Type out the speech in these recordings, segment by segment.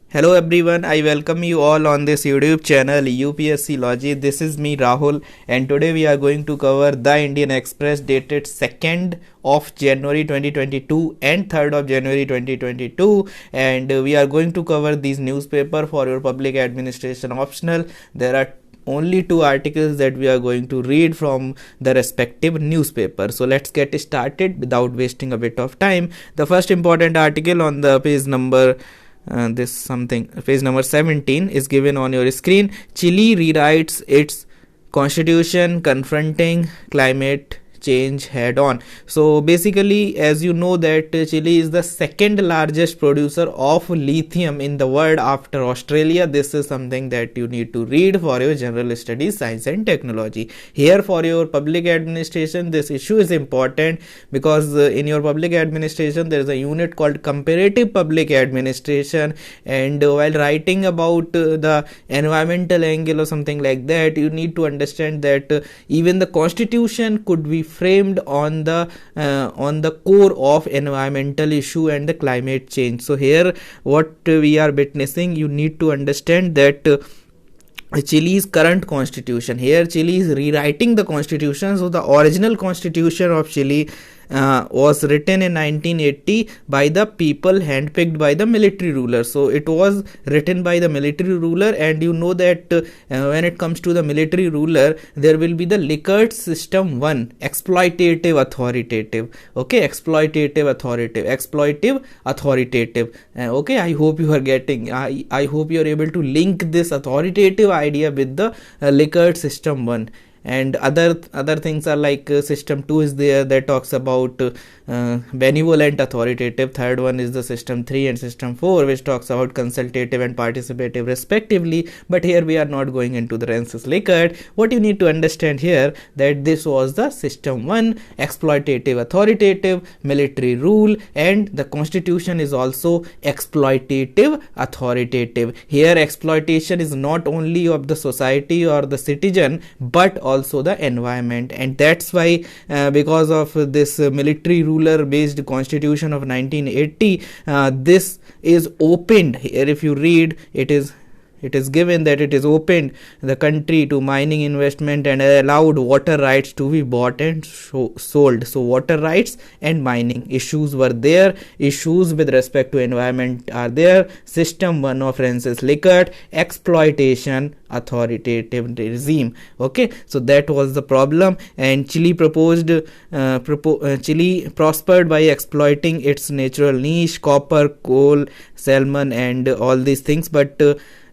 Hello everyone, I welcome you all on this YouTube channel UPSC Logic. This is me Rahul, and today we are going to cover The Indian Express dated 2nd of January 2022 and 3rd of January 2022, and we are going to cover these newspaper for your public administration optional. There are only two articles that we are going to read from the respective newspaper. So let's get started without wasting a bit of time. The first important article on the page number 17 is given on your screen. Chile rewrites its constitution, confronting climate change head on. So basically, as you know, that Chile is the second largest producer of lithium in the world after Australia. This is something that you need to read for your general studies, science and technology. Here for your public administration, this issue is important because in your public administration there is a unit called comparative public administration, and while writing about the environmental angle or something like that, you need to understand that even the constitution could be framed on the core of environmental issue and the climate change. So here what we are witnessing, you need to understand that Chile's current constitution. Here Chile is rewriting the constitution. So the original constitution of Chile was written in 1980 by the people handpicked by the military ruler. So it was written by the military ruler, and you know that when it comes to the military ruler, there will be the Likert system 1, exploitative authoritative. Okay, exploitative authoritative. Okay, I hope you are getting, I hope you are able to link this authoritative idea with the Likert system 1. And other things are like system 2 is there, that talks about benevolent authoritative. Third one is the system 3 and system 4, which talks about consultative and participative respectively. But here we are not going into the Francis Likert. What you need to understand here, that this was the system 1, exploitative authoritative, military rule, and the constitution is also exploitative authoritative. Here exploitation is not only of the society or the citizen, but also the environment. And that's why because of this military ruler based constitution of 1980, this is opened. Here if you read, it is given that it is opened the country to mining investment and allowed water rights to be bought and sold. So water rights and mining issues were there, issues with respect to environment are there. System 1 of Francis Likert, exploitation authoritative regime. Okay, so that was the problem, and Chile Chile prospered by exploiting its natural niche, copper, coal, salmon and all these things, but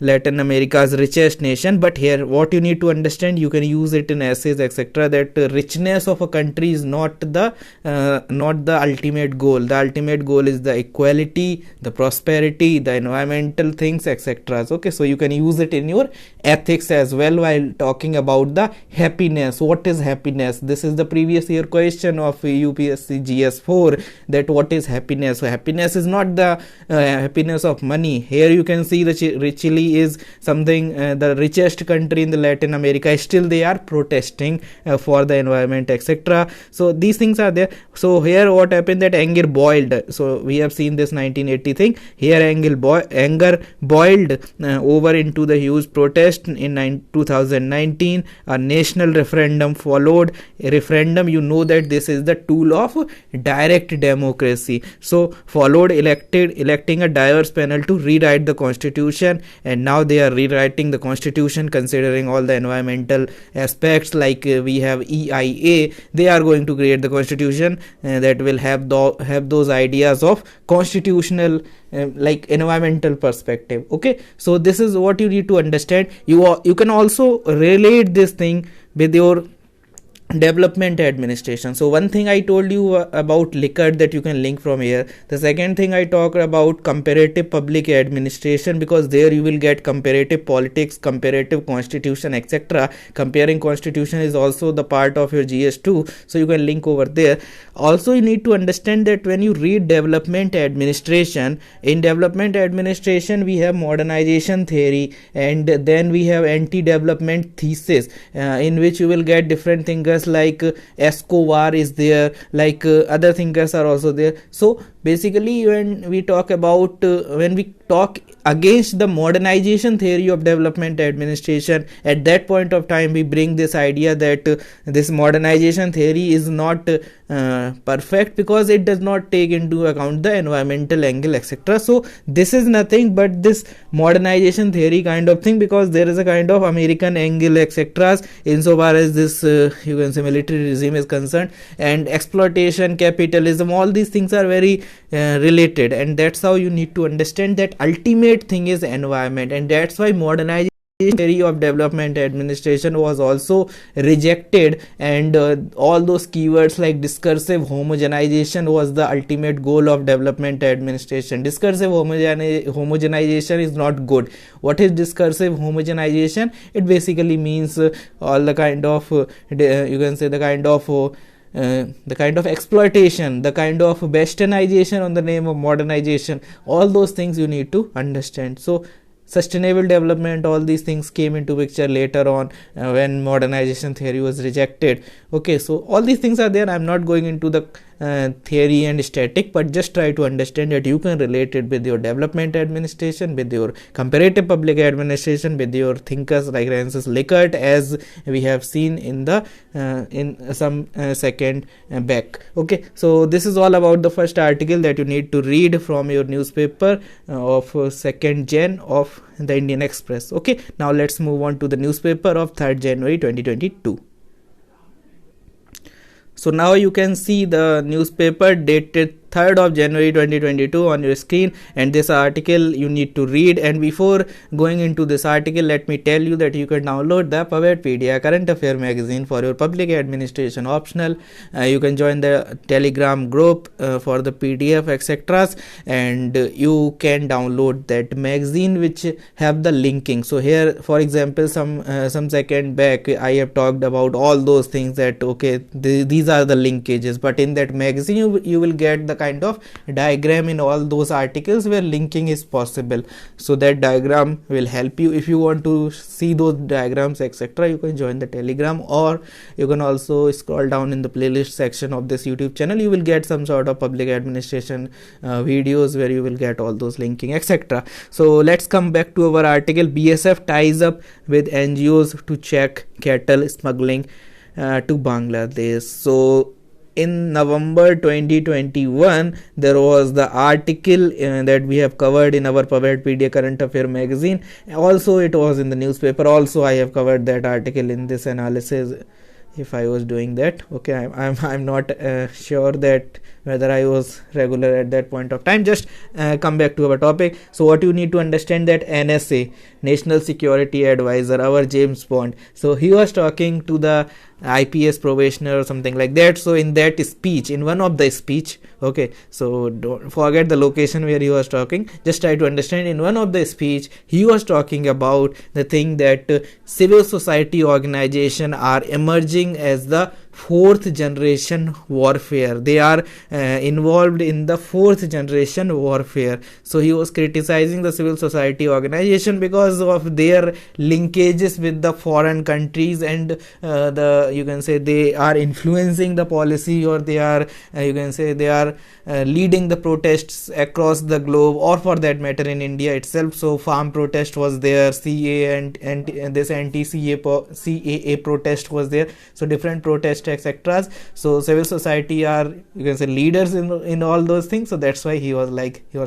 Latin America's richest nation. But here what you need to understand, you can use it in essays etc., that richness of a country is not the ultimate goal. The ultimate goal is the equality, the prosperity, the environmental things etc. Okay, so you can use it in your ethics as well while talking about the happiness. What is happiness? This is the previous year question of UPSC GS4, that what is happiness. So happiness is not the happiness of money. Here you can see the Chile is something the richest country in the Latin America, still they are protesting for the environment etc. So these things are there. So here what happened, that anger boiled. So we have seen this 1980 thing. Here anger boiled over into the huge protest in 2019. A national referendum followed. A referendum, you know that this is the tool of direct democracy. So followed electing a diverse panel to rewrite the constitution, and now they are rewriting the constitution considering all the environmental aspects. Like we have EIA, they are going to create the constitution that will have those ideas of constitutional like environmental perspective. Okay, so this is what you need to understand. You can also relate this thing with your development administration. So one thing I told you about Likert, that you can link from here. The second thing I talked about comparative public administration, because there you will get comparative politics, comparative constitution etc. Comparing constitution is also the part of your GS2, so you can link over there. Also you need to understand that when you read development administration, in development administration we have modernization theory, and then we have anti-development thesis in which you will get different thinkers thinkers like Escobar is there, like other thinkers are also there. So basically when we talk about when we talk against the modernization theory of development administration, at that point of time we bring this idea that this modernization theory is not perfect because it does not take into account the environmental angle, etc. So this is nothing but this modernization theory kind of thing, because there is a kind of American angle, etc. insofar as this you can say military regime is concerned, and exploitation, capitalism, all these things are very related, and that's how you need to understand that ultimate thing is environment. And that's why modernization theory of development administration was also rejected, and all those keywords like discursive homogenization was the ultimate goal of development administration. Discursive homogenization is not good. What is discursive homogenization? It basically means all the kind of you can say the kind of exploitation, the kind of westernization on the name of modernization, all those things you need to understand. So sustainable development, all these things came into picture later on when modernization theory was rejected. Okay, so all these things are there. I'm not going into the theory and static, but just try to understand that you can relate it with your development administration, with your comparative public administration, with your thinkers like Francis Likert, as we have seen in the in some second back. Okay, so this is all about the first article that you need to read from your newspaper of 2nd Jan of the Indian Express. Okay, now let's move on to the newspaper of 3rd January 2022. So now you can see the newspaper dated 3rd of January 2022 on your screen, and this article you need to read. And before going into this article, let me tell you that you can download the Pavaedpedia current affair magazine for your public administration optional. You can join the Telegram group for the PDF, etc., and you can download that magazine which have the linking. So here, for example, some second back I have talked about all those things that okay, these are the linkages, but in that magazine you will get the kind of diagram in all those articles where linking is possible. So that diagram will help you. If you want to see those diagrams, etc., you can join the Telegram, or you can also scroll down in the playlist section of this YouTube channel. You will get some sort of public administration videos where you will get all those linking, etc. So let's come back to our article. BSF ties up with NGOs to check cattle smuggling to Bangladesh. So in November 2021 there was the article that we have covered in our Pavaedpedia current affair magazine. Also it was in the newspaper. Also I have covered that article in this analysis, if I was doing that. Okay, I'm not sure that whether I was regular at that point of time. Just come back to our topic. So what you need to understand that NSA, National Security Advisor, our James Bond, so he was talking to the IPS probationer or something like that. So in that speech, in one of the speech, okay, so don't forget the location where he was talking, just try to understand. In one of the speech he was talking about the thing that civil society organization are emerging as the fourth generation warfare. They are involved in the fourth generation warfare. So he was criticizing the civil society organization because of their linkages with the foreign countries, and you can say they are influencing the policy, or they are you can say they are leading the protests across the globe, or for that matter in India itself. So farm protest was there, CA and this anti-CAA protest was there. So different protests, etc. So civil society are, you can say, leaders in all those things. So that's why he was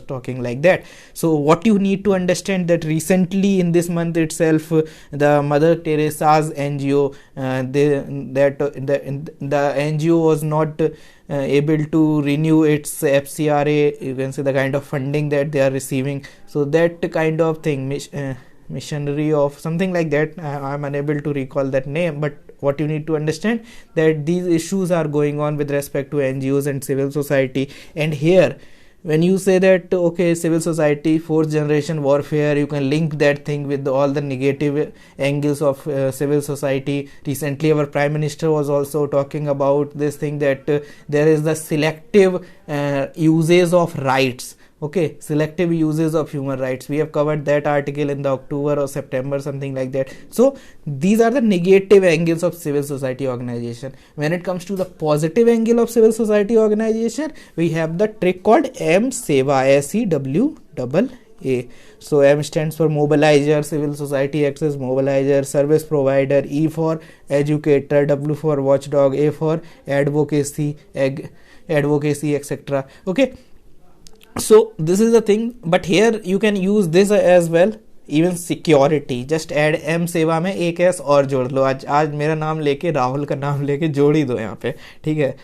talking like that. So what you need to understand that recently in this month itself, the Mother Teresa's NGO, the NGO was not able to renew its FCRA, you can say the kind of funding that they are receiving. So that kind of thing, missionary of something like that, I'm unable to recall that name, but what you need to understand that these issues are going on with respect to NGOs and civil society. And here when you say that okay, civil society, fourth generation warfare, you can link that thing with all the negative angles of civil society. Recently our Prime Minister was also talking about this thing that there is the selective uses of rights. Okay, selective uses of human rights, we have covered that article in the October or September, something like that. So these are the negative angles of civil society organization. When it comes to the positive angle of civil society organization, we have the trick called M-SEWA, SEWAA. So M stands for mobilizer, civil society access mobilizer, service provider, E for educator, W for watchdog, A for advocacy, etc. Okay, so this is the thing, but here you can use this as well. Even security, just add एम सेवा में एक S और जोड़ लो. आज मेरा नाम लेके, राहुल का नाम लेके जोड़ ही दो यहाँ पे, ठीक है,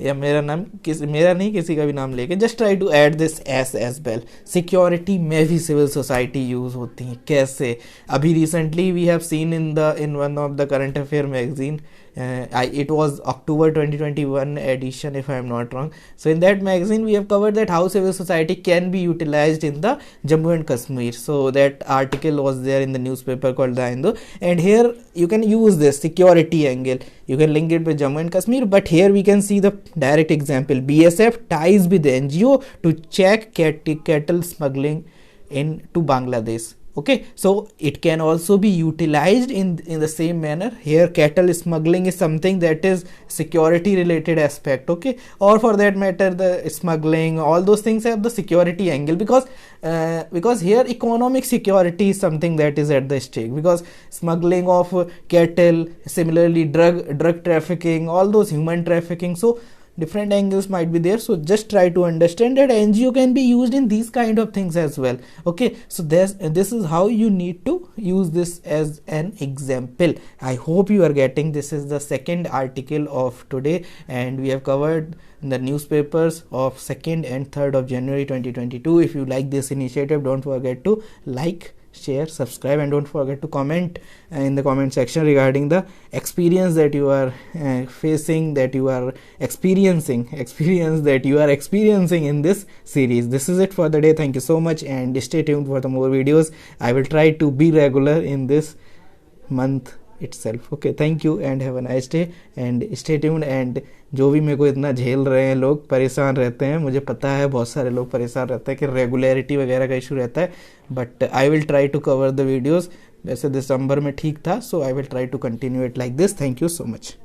या मेरा नाम मेरा नहीं, किसी का भी नाम लेके just try to add this as as well. Security में भी सिविल सोसाइटी यूज होती है. कैसे? अभी recently we have seen in one of the current affair magazine, it was October 2021 edition if I am not wrong. So in that magazine we have covered that how civil society can be utilized in the Jammu and Kashmir. So that article was there in the newspaper called the Hindu, and here you can use this security angle, you can link it with Jammu and Kashmir. But here we can see the direct example. BSF ties with the NGO to check cattle smuggling into Bangladesh. Okay, so it can also be utilized in the same manner. Here cattle smuggling is something that is security related aspect, okay, or for that matter the smuggling, all those things have the security angle, because here economic security is something that is at the stake, because smuggling of cattle, similarly drug trafficking, all those human trafficking, so different angles might be there. So just try to understand that NGO can be used in these kind of things as well. Okay, so this is how you need to use this as an example. I hope you are getting. This is the second article of today, and we have covered the newspapers of 2nd and 3rd of January 2022. If you like this initiative, don't forget to like, share, subscribe, and don't forget to comment in the comment section regarding the experience that you are facing, that you are experiencing in this series. This is it for the day. Thank you so much, and stay tuned for the more videos. I will try to be regular in this month itself. Okay, thank you and have a nice day and stay tuned. And जो भी मेरे को इतना झेल रहे हैं लोग, परेशान रहते हैं, मुझे पता है बहुत सारे लोग परेशान रहते हैं कि रेगुलरिटी वगैरह का इशू रहता है, but I will try to cover the videos. वैसे दिसंबर में ठीक था, so I will try to continue it like this. Thank you so much.